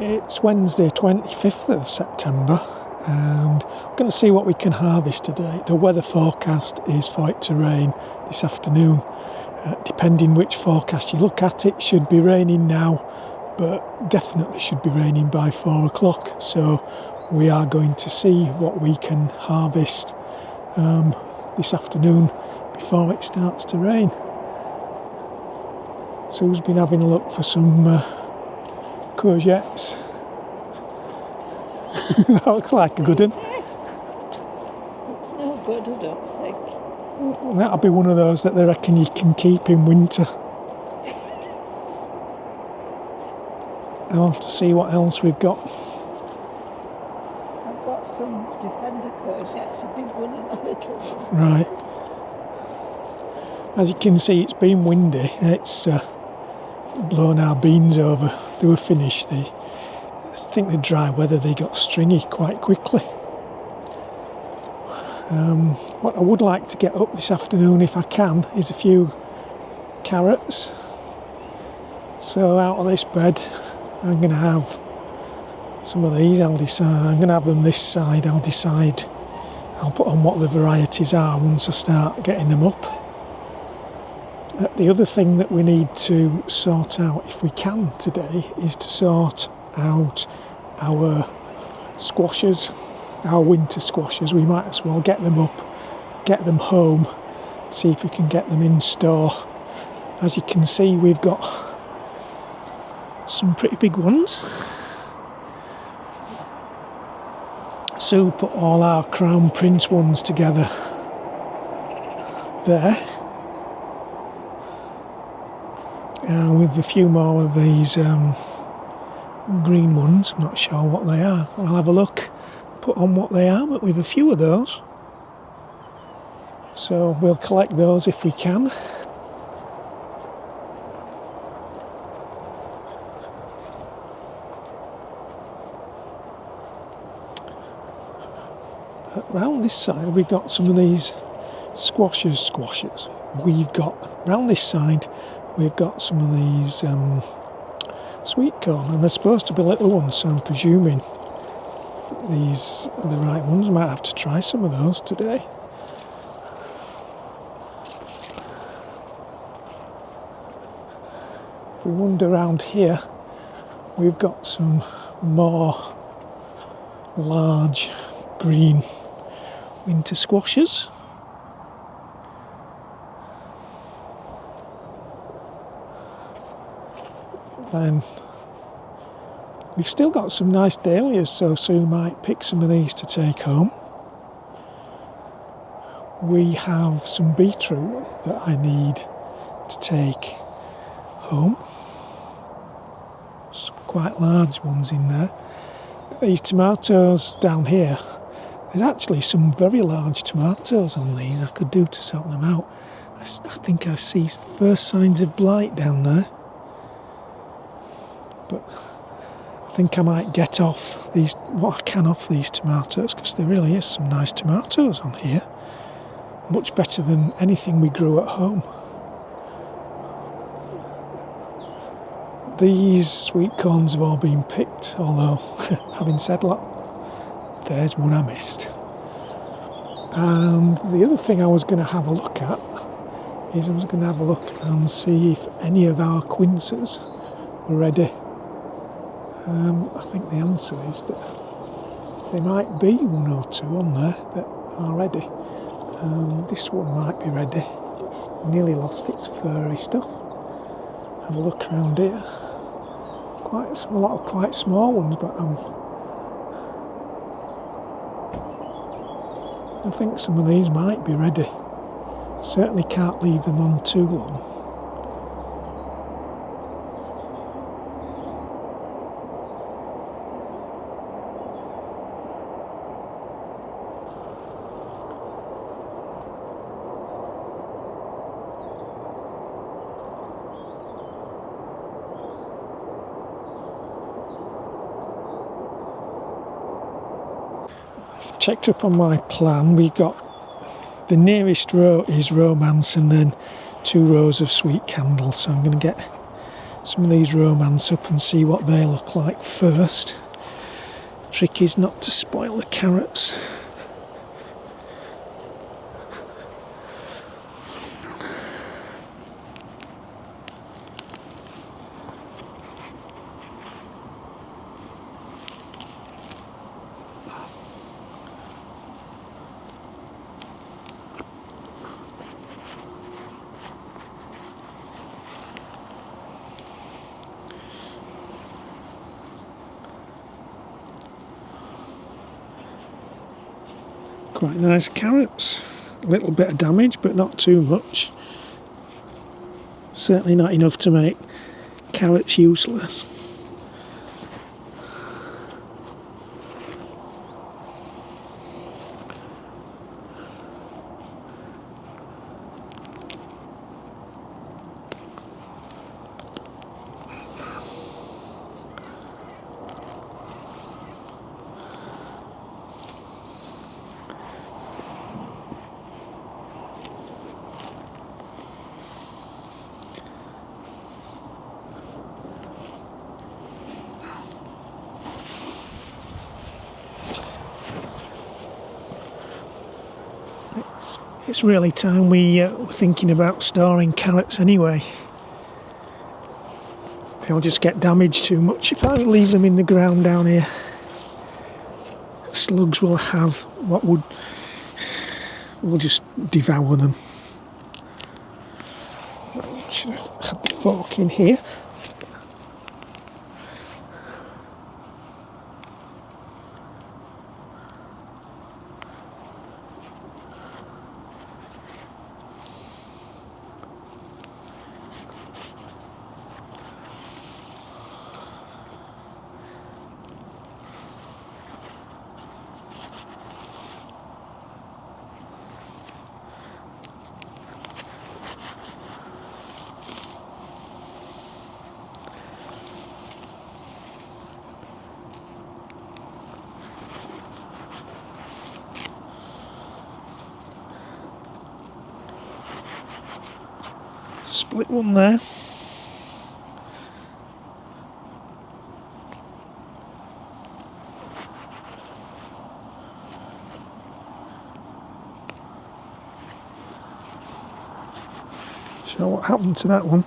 It's Wednesday 25th of September and we're going to see what we can harvest today. The weather forecast is for it to rain this afternoon. Depending which forecast you look at, it should be raining now, but definitely should be raining by 4 o'clock. So we are going to see what we can harvest this afternoon before it starts to rain. Sue's been having a look for some courgettes. That looks like a good one. It's no good, I don't think. That'll be one of those that they reckon you can keep in winter. I'll have to see what else we've got. I've got some Defender courgettes, a big one and a little one. Right. As you can see, it's been windy. It's blown our beans over. They were finished. I think the dry weather, they got stringy quite quickly. What I would like to get up this afternoon, if I can, is a few carrots. So out of this bed, I'm going to have some of these. I'm going to have them this side. I'll decide. I'll put on what the varieties are once I start getting them up. The other thing that we need to sort out, if we can today, is to sort out our squashes, our winter squashes. We might as well get them up, get them home, see if we can get them in store. As you can see, we've got some pretty big ones. Sue put all our Crown Prince ones together there. With a few more of these green ones. I'm not sure what they are. I'll have a look, put on what they are, but we've a few of those. So we'll collect those if we can. Around this side we've got some of these squashes. We've got, around this side, we've got some of these sweet corn, and they're supposed to be little ones, so I'm presuming these are the right ones. Might have to try some of those today. If we wander around here, we've got some more large green winter squashes. Then we've still got some nice dahlias, so Sue might pick some of these to take home. We have some beetroot that I need to take home. Some quite large ones in there. These tomatoes down here, there's actually some very large tomatoes on these. I could do to sort them out. I think I see first signs of blight down there. But I think I might get off these, what I can off these tomatoes, because there really is some nice tomatoes on here. Much better than anything we grew at home. These sweet corns have all been picked, although having said that, there's one I missed. And the other thing I was going to have a look at is I was going to have a look and see if any of our quinces were ready. I think the answer is that there might be one or two on there that are ready. This one might be ready. It's nearly lost its furry stuff. Have a look around here. A lot of quite small ones, but I think some of these might be ready. Certainly can't leave them on too long. Checked up on my plan. We got the nearest row is Romance and then 2 rows of Sweet Candle, so I'm going to get some of these romance up and see what they look like first. Trick is not to spoil the carrots. Quite nice carrots. A little bit of damage, but not too much. Certainly not enough to make carrots useless. It's really time we were thinking about storing carrots anyway. They'll just get damaged too much if I leave them in the ground down here. Slugs will have will just devour them. Should have had the fork in here. Split one there. Show what happened to that one.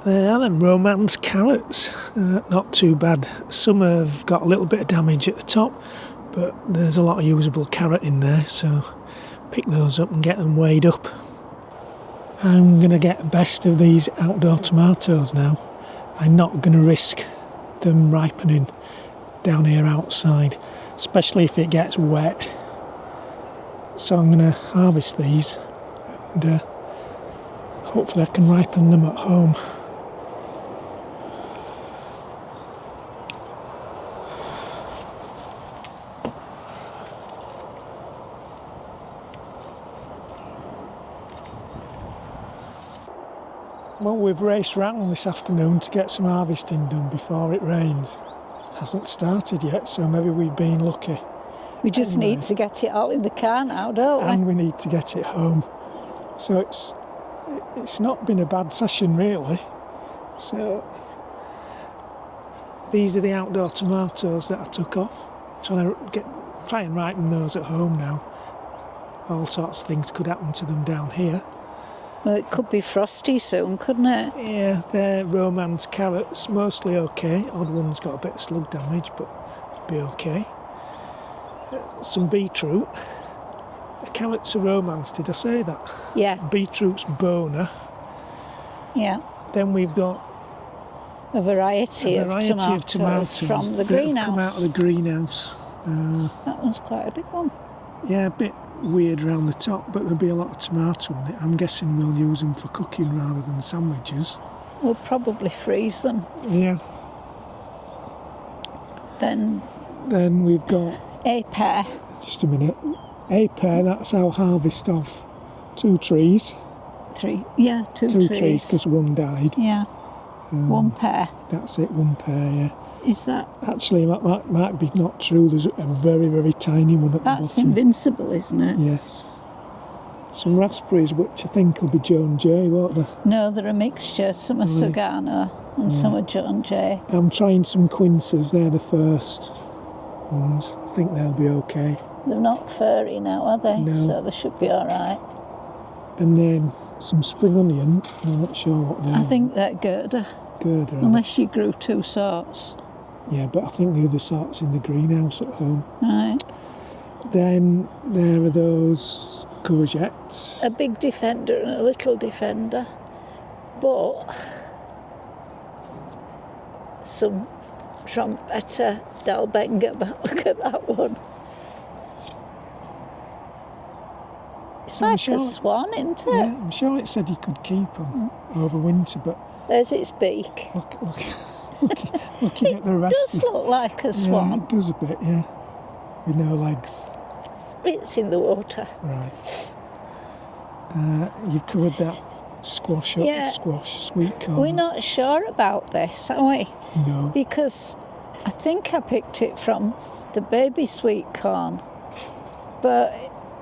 There are them romance carrots. Not too bad. Some have got a little bit of damage at the top, but there's a lot of usable carrot in there, so pick those up and get them weighed up. I'm going to get the best of these outdoor tomatoes now. I'm not going to risk them ripening down here outside, especially if it gets wet. So I'm going to harvest these and hopefully I can ripen them at home. Well, we've raced round this afternoon to get some harvesting done before it rains. Hasn't started yet, so maybe we've been lucky. We just need to get it all in the car now, don't we? And we need to get it home. So it's not been a bad session, really. So these are the outdoor tomatoes that I took off. Try and ripen those at home now. All sorts of things could happen to them down here. Well, it could be frosty soon, couldn't it? Yeah, they're romance carrots, mostly okay. Odd one's got a bit of slug damage, but be okay. Some beetroot. The carrots are romance, did I say that? Yeah. Beetroot's boner. Yeah. Then we've got a variety of tomatoes from the greenhouse. Come out of the greenhouse. That one's quite a big one. Yeah, a bit weird around the top, but there'll be a lot of tomato on it. I'm guessing we'll use them for cooking rather than sandwiches. We'll probably freeze them. Yeah. Then we've got a pear. Just a minute. A pear, that's our harvest of 2 trees. 3. Yeah, 2 trees. 2 trees, because one died. Yeah. 1 pear. That's it, 1 pear, yeah. Is that? Actually, that might be not true. There's a very, very tiny one at the bottom. That's invincible, isn't it? Yes. some raspberries, which I think will be Joan Jay, won't they? No, they're a mixture. Some are Sugano and some are Joan Jay. I'm trying some quinces. They're the first ones. I think they'll be okay. They're not furry now, are they? No. So they should be all right. And then some spring onions. I'm not sure what they are. I think they're Gerda, Good, right? unless you grew two sorts. Yeah, but I think the other sort's in the greenhouse at home. Right. Then there are those courgettes. A big defender and a little defender. But some Trompetta Dalbenga, but look at that one. It's I'm like sure- a swan, isn't it? Yeah, I'm sure it said you could keep them over winter, but There's its beak. looking at the rest It does look like a yeah, swan. it does a bit, yeah, with no legs. It's in the water. Right. You covered that squash up, Yeah. sweet corn. We're not sure about this, are we? No. Because I think I picked it from the baby sweet corn, but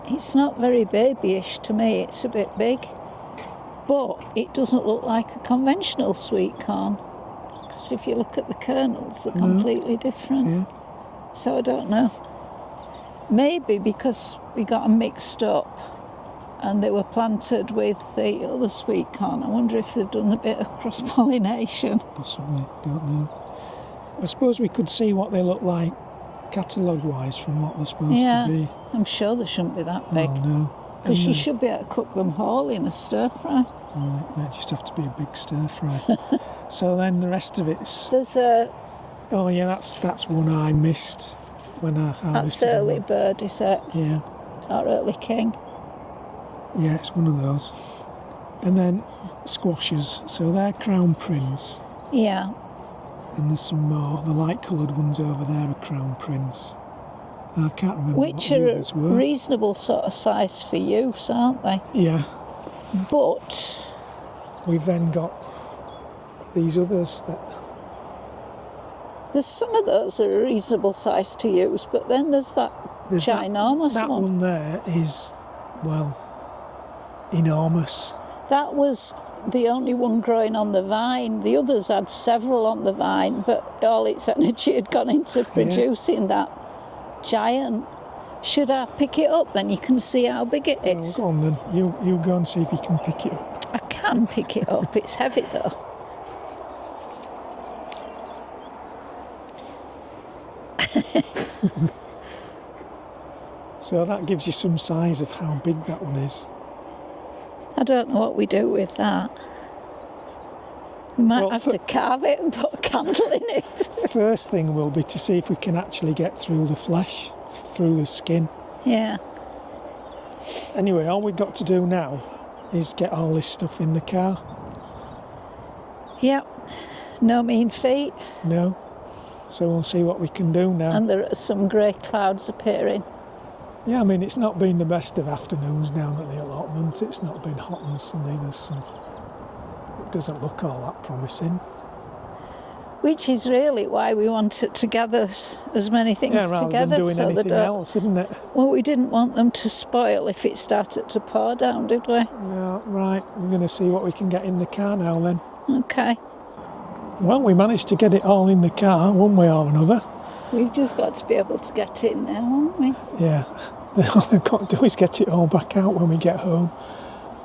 it's not very babyish to me. It's a bit big, but it doesn't look like a conventional sweet corn, because if you look at the kernels, they're completely different. Yeah. So I don't know. Maybe because we got them mixed up and they were planted with the other sweet corn. I wonder if they've done a bit of cross-pollination. Possibly, don't know. I suppose we could see what they look like catalogue-wise from what they're supposed Yeah, to be. I'm sure they shouldn't be that big. Oh no. Because And you should be able to cook them whole in a stir fry. Right, they just have to be a big stir fry. So then the rest of it's. There's a Oh yeah, that's one I missed when I that's harvested early them. bird, is it? Yeah, Or early king. yeah, it's one of those. And then squashes. So they're crown prince, Yeah. and there's some more. The light coloured ones over there are crown prince. I can't remember Which what the are others a were. reasonable sort of size for use, aren't they? Yeah, But we've then got these others that. there's some of those are a reasonable size to use, but then there's that There's ginormous that one. one there is, well, enormous. That was the only one growing on the vine. The others had several on the vine, but all its energy had gone into producing that giant. Should I pick it up? Then you can see how big it Well, is. go on then. You go and see if you can pick it up. I can pick it up. It's heavy though. So that gives you some size of how big that one is. I don't know what we do with that. We might Well, have to carve it and put a candle in it. First thing will be to see if we can actually get through the flesh, through the skin. Yeah. Anyway, all we've got to do now is get all this stuff in the car. Yep. No mean feat. No. So we'll see what we can do now. And there are some grey clouds appearing. Yeah, I mean, it's not been the best of afternoons down at the allotment. It's not been hot and sunny. It doesn't look all that promising. Which is really why we wanted to gather as many things Yeah, rather together. than doing so anything that, else, isn't it? well, we didn't want them to spoil if it started to pour down, did we? No, right. We're going to see what we can get in the car now then. Okay. Well, we managed to get it all in the car, one way or another. We've just got to be able to get in now, haven't we? Yeah. All we've got to do is get it all back out when we get home.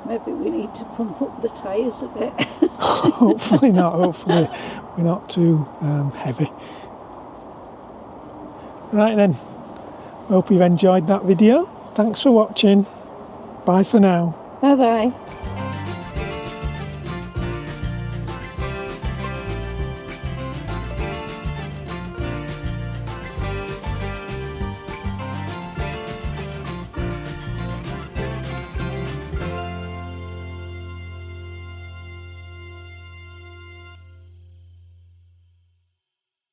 Maybe we need to pump up the tyres a bit. Hopefully not. Hopefully we're not too heavy. Right then. Hope you've enjoyed that video. Thanks for watching. Bye for now. Bye-bye.